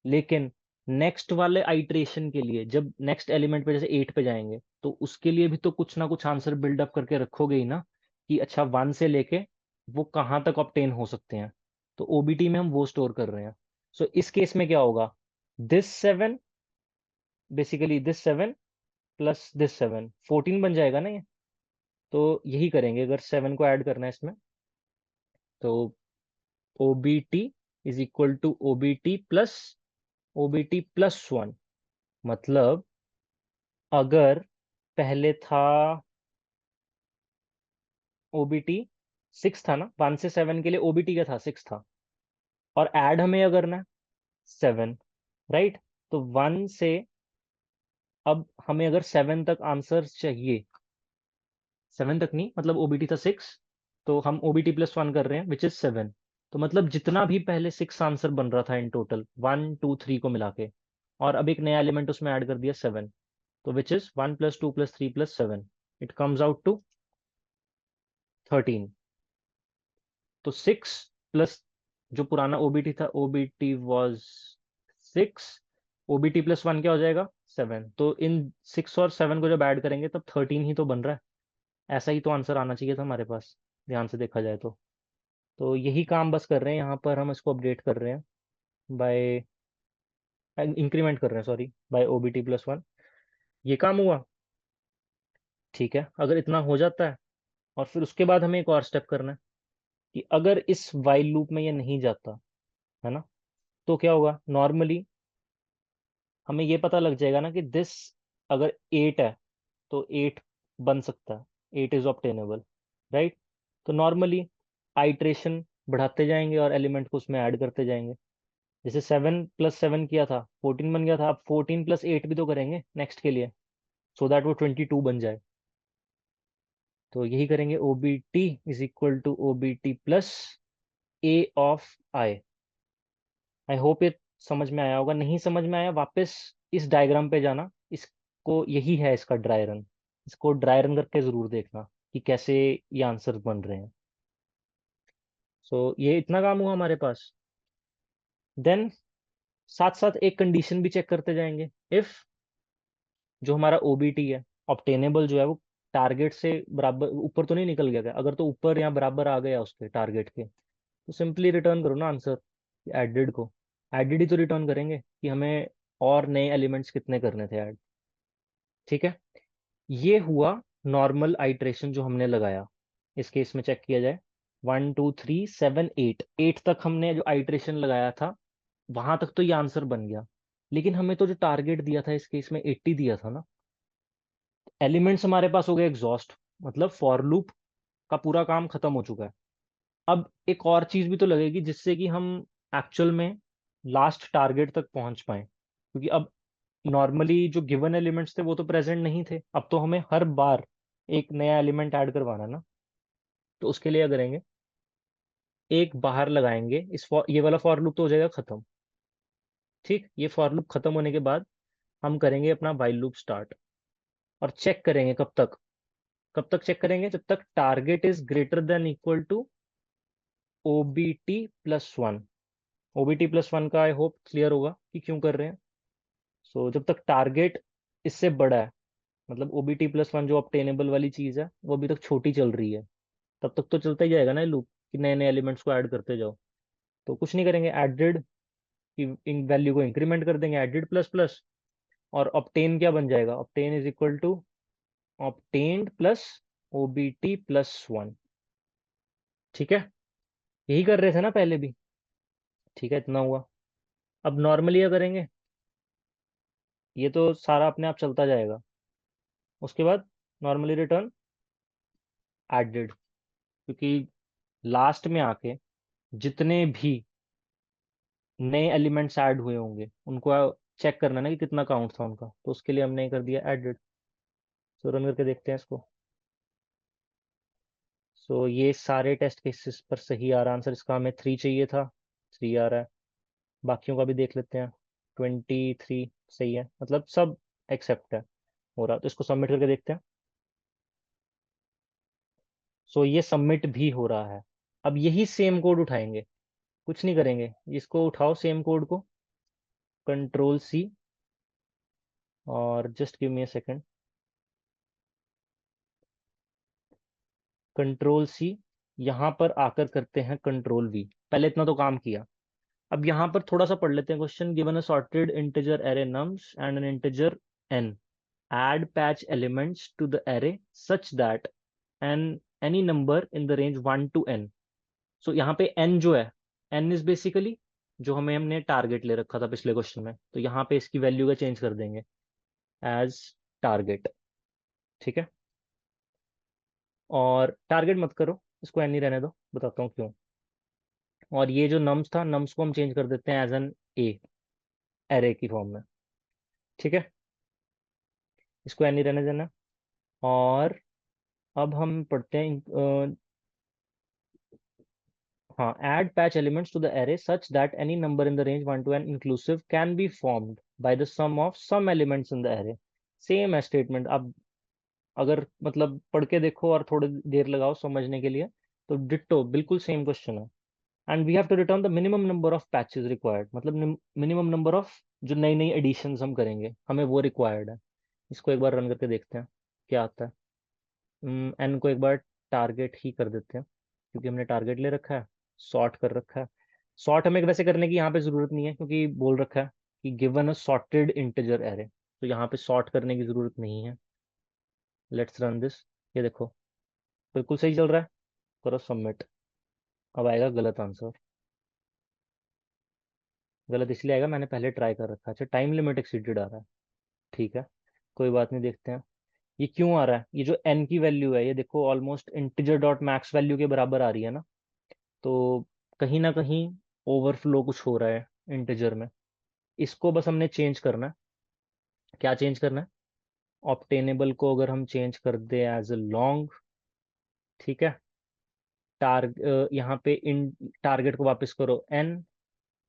Speaker 1: लेकिन नेक्स्ट वाले आइट्रेशन के लिए जब नेक्स्ट एलिमेंट पे जैसे 8 पे जाएंगे, तो उसके लिए भी तो कुछ ना कुछ आंसर बिल्डअप करके रखोगे ही ना, कि अच्छा 1 से लेके वो कहाँ तक ऑब्टेन हो सकते हैं। तो ओबीटी में हम वो स्टोर कर रहे हैं। सो इस केस में क्या होगा, this 7, basically this 7 plus this 7, 14 बन जाएगा ना ये। तो यही करेंगे अगर 7 को ऐड करना है इसमें। तो o b t is equal to o b t plus 1। मतलब अगर पहले था OBT 6 था ना, 1 से 7 के लिए OBT का था 6 था, और ऐड हमें अगर ना 7, राइट? तो 1 से, अब हमें अगर 7 तक आंसर चाहिए, 7 तक नहीं, मतलब OBT था 6, तो हम OBT+1 कर रहे हैं विच इज 7। तो मतलब जितना भी पहले 6 आंसर बन रहा था इन टोटल 1 2 3 को मिला के, और अब एक नया एलिमेंट उसमें ऐड कर दिया 7, तो which is 1 + 2 + 3 + 7, it comes out to 13। तो 6 प्लस जो पुराना OBT था, OBT वॉज 6, ओबीटी प्लस 1 क्या हो जाएगा, 7। तो इन 6 और 7 को जब ऐड करेंगे तब 13 ही तो बन रहा है। ऐसा ही तो आंसर आना चाहिए था हमारे पास, ध्यान से देखा जाए तो यही काम बस कर रहे हैं यहाँ पर, हम इसको अपडेट कर रहे हैं बाय, इंक्रीमेंट कर रहे हैं सॉरी, बाय ओबीटी प्लस 1। ये काम हुआ, ठीक है। अगर इतना हो जाता है और फिर उसके बाद हमें एक और स्टेप करना है कि अगर इस वाइल लूप में ये नहीं जाता है ना, तो क्या होगा। नॉर्मली हमें ये पता लग जाएगा ना कि दिस, अगर 8 है तो 8 बन सकता है, 8 इज ऑब्टेनेबल, राइट। तो नॉर्मली आइट्रेशन बढ़ाते जाएंगे और एलिमेंट को उसमें ऐड करते जाएंगे। जैसे 7 + 7 किया था 14 बन गया था, अब 14 + 8 भी तो करेंगे नेक्स्ट के लिए, सो दैट वो 22 बन जाए। तो यही करेंगे, o b t is equal to o b t plus a of i. I hope ये समझ में आया होगा, नहीं समझ में आया वापस इस डायग्राम पे जाना, इसको, यही है इसका ड्राई रन, इसको ड्राई रन करके जरूर देखना कि कैसे ये आंसर बन रहे हैं। सो ये इतना काम हुआ हमारे पास। देन साथ साथ एक कंडीशन भी चेक करते जाएंगे, इफ जो हमारा ओबीटी है, ऑब्टेनेबल जो है वो टारगेट से बराबर ऊपर तो नहीं निकल गया, अगर तो ऊपर या बराबर आ गया उसके टारगेट के, तो सिंपली रिटर्न करो ना आंसर, एडेड को, एडेड ही तो रिटर्न करेंगे कि हमें और नए एलिमेंट्स कितने करने थे ऐड। ठीक है, ये हुआ नॉर्मल आइट्रेशन जो हमने लगाया। इस केस में चेक किया जाए, 1 2 3 7 8, 8 तक हमने जो आइट्रेशन लगाया था वहां तक तो ये आंसर बन गया। लेकिन हमें तो जो टारगेट दिया था इस केस में 80 दिया था ना। एलिमेंट्स हमारे पास हो गए एग्जॉस्ट, मतलब फॉर लूप का पूरा काम खत्म हो चुका है। अब एक और चीज भी तो लगेगी जिससे कि हम एक्चुअल में लास्ट टारगेट तक पहुंच पाए, क्योंकि अब नॉर्मली जो गिवन एलिमेंट्स थे वो तो प्रेजेंट नहीं थे, अब तो हमें हर बार एक नया एलिमेंट ऐड करवाना है ना। तो उसके लिए क्या करेंगे, एक बाहर लगाएंगे ये वाला फॉर लूप तो हो जाएगा खत्म। ठीक, ये फॉर लूप खत्म होने के बाद हम करेंगे अपना वाइल लूप स्टार्ट, और चेक करेंगे कब तक चेक करेंगे, जब तक target is greater than equal to OBT+1। OBT+1 का आई होप क्लियर होगा कि क्यों कर रहे हैं। सो जब तक टारगेट इससे बड़ा है, मतलब OBT+1 जो ऑब्टेनेबल वाली चीज है वो अभी तक छोटी चल रही है, तब तक तो चलता ही जाएगा ना लूप कि नए नए एलिमेंट्स को ऐड करते जाओ। तो कुछ नहीं करेंगे, एडेड की इन वैल्यू को इंक्रीमेंट कर देंगे, एडेड प्लस प्लस, और ऑब्टेन क्या बन जाएगा, obtain is equal to obtained plus OBT+1। ठीक है, यही कर रहे थे ना पहले भी। ठीक है, इतना हुआ। अब नॉर्मली क्या करेंगे, ये तो सारा अपने आप चलता जाएगा, उसके बाद नॉर्मली रिटर्न एडेड, क्योंकि लास्ट में आके जितने भी नए एलिमेंट्स ऐड हुए होंगे उनको चेक करना ना कि कितना काउंट था उनका, तो उसके लिए हमने कर दिया एडेड। सो रन करके देखते हैं इसको। सो ये सारे टेस्ट केसेस पर सही आ रहा आंसर, इसका हमें 3 चाहिए था, 3 आ रहा है। बाकियों का भी देख लेते हैं, 23 सही है, मतलब सब एक्सेप्ट है हो रहा, तो इसको सबमिट करके देखते हैं। सो ये सबमिट भी हो रहा है। अब यही सेम कोड उठाएंगे, कुछ नहीं करेंगे, इसको उठाओ सेम कोड को, Ctrl+C, और just give me a second, Ctrl+C, यहाँ पर आकर करते हैं Ctrl+V। पहले इतना तो काम किया, अब यहाँ पर थोड़ा सा पढ़ लेते हैं question. Given a sorted integer array nums and N integer n, add patch elements to the array such that n any number in the range 1 to n। सो यहाँ पे n जो है, n इज बेसिकली जो हमने target ले रखा था पिछले क्वेश्चन में, तो यहाँ पे इसकी वैल्यू का चेंज कर देंगे एज टारगेट। ठीक है, और टारगेट मत करो, इसको n ही रहने दो, बताता हूँ क्यों। और ये जो नम्स था, नम्स को हम चेंज कर देते हैं एज एन ए, एरे की फॉर्म में। ठीक है, इसको n ही रहने देना। और अब हम पढ़ते हैं हाँ, add patch elements to the array such that any number in the range 1 to n inclusive can be formed by the sum of some elements in the array। Same है स्टेटमेंट। अब अगर मतलब पढ़ के देखो और थोड़ी देर लगाओ समझने के लिए, तो डिट्टो बिल्कुल सेम क्वेश्चन है। And we have to return the minimum number of patches required, मतलब मिनिमम नंबर ऑफ जो नई नई एडिशंस हम करेंगे हमें वो रिक्वायर्ड है। इसको एक बार रन करके देखते हैं क्या आता है। एन को एक बार टारगेट ही कर देते हैं क्योंकि हमने टारगेट ले रखा है, सॉर्ट कर रखा है। सॉर्ट हमें वैसे करने की यहाँ पे जरूरत नहीं है क्योंकि बोल रखा है कि given a sorted integer array, तो यहाँ पे सॉर्ट करने की जरूरत नहीं है। Let's run this. ये देखो बिल्कुल सही चल रहा है। करो सबमिट। अब आएगा गलत आंसर। गलत इसलिए आएगा मैंने पहले ट्राई कर रखा है। अच्छा, टाइम लिमिट एक्सीडेड आ रहा है। ठीक है, कोई बात नहीं, देखते हैं ये क्यों आ रहा है। ये जो एन की वैल्यू है ये देखो almost integer dot max value के बराबर आ रही है ना, तो कहीं ना कहीं ओवरफ्लो कुछ हो रहा है इंटीजर में। इसको बस हमने चेंज करना है। क्या चेंज करना है? ऑप्टेनेबल को अगर हम चेंज कर दे एज अ लॉन्ग, ठीक है। यहाँ पे इन टारगेट को वापस करो एन,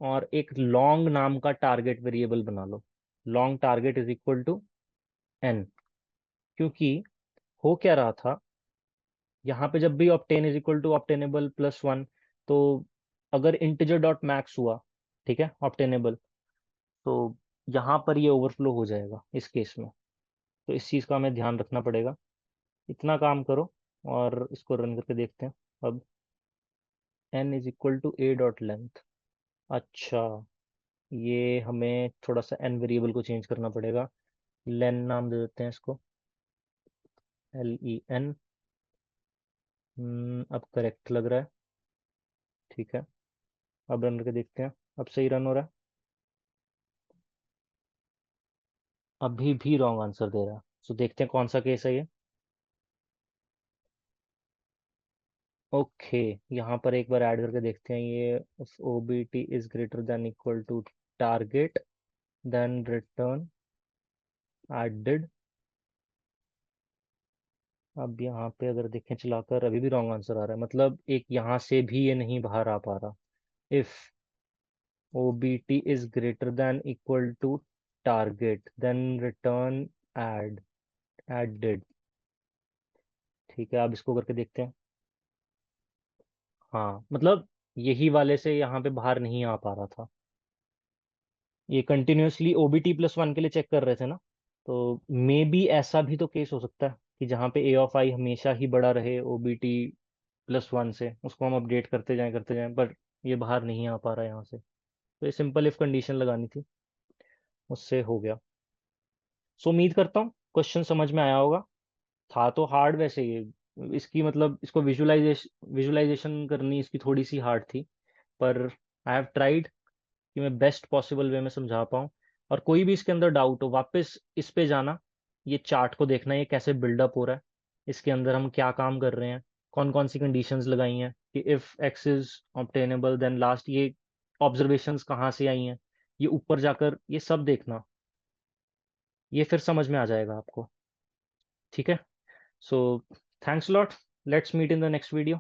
Speaker 1: और एक लॉन्ग नाम का टारगेट वेरिएबल बना लो। Long target is equal to N. क्योंकि हो क्या रहा था, यहाँ पे जब भी obtain is equal to obtainable plus one, तो अगर इंटीजर डॉट मैक्स हुआ, ठीक है, ऑप्टेनेबल, तो यहाँ पर ये ओवरफ्लो हो जाएगा इस केस में। तो इस चीज़ का हमें ध्यान रखना पड़ेगा। इतना काम करो और इसको रन करके देखते हैं। अब n is equal to a dot length. अच्छा, ये हमें थोड़ा सा एन वेरिएबल को चेंज करना पड़ेगा। लेन नाम दे देते हैं इसको, LEN। अब करेक्ट लग रहा है। ठीक है, अब रन करके देखते हैं। अब सही रन हो रहा है। अभी भी रॉन्ग आंसर दे रहा है। सो देखते हैं कौन सा केस है ये। ओके, यहाँ पर एक बार ऐड करके देखते हैं ये। OBT is greater than equal to target then return added. अब यहाँ पे अगर देखें चलाकर अभी भी रॉन्ग आंसर आ रहा है, मतलब एक यहाँ से भी ये नहीं बाहर आ पा रहा। If OBT is greater than equal to target, then return added। ठीक है, अब इसको करके देखते हैं। हाँ, मतलब यही वाले से यहाँ पे बाहर नहीं आ पा रहा था। ये कंटिन्यूअसली OBT+1 के लिए चेक कर रहे थे ना, तो मे बी ऐसा भी तो केस हो सकता है कि जहाँ पे A हमेशा ही बड़ा रहे OBT+1 से, उसको हम अपडेट करते जाएं, पर ये बाहर नहीं आ पा रहा है यहाँ से। तो ये सिंपल इफ कंडीशन लगानी थी, उससे हो गया। सो उम्मीद करता हूँ क्वेश्चन समझ में आया होगा। था तो हार्ड वैसे ये, इसकी मतलब इसको विजुलाइजेशन करनी इसकी थोड़ी सी हार्ड थी, पर आई हैव ट्राइड कि मैं बेस्ट पॉसिबल वे में समझा पाऊँ। और कोई भी इसके अंदर डाउट हो, वापस इस पे जाना, ये चार्ट को देखना ये कैसे बिल्डअप हो रहा है, इसके अंदर हम क्या काम कर रहे हैं, कौन कौन सी कंडीशंस लगाई हैं कि if X is obtainable then last, ये ऑब्जर्वेशंस कहाँ से आई हैं, ये ऊपर जाकर ये सब देखना, ये फिर समझ में आ जाएगा आपको। ठीक है, so thanks lot. Let's meet in the next video.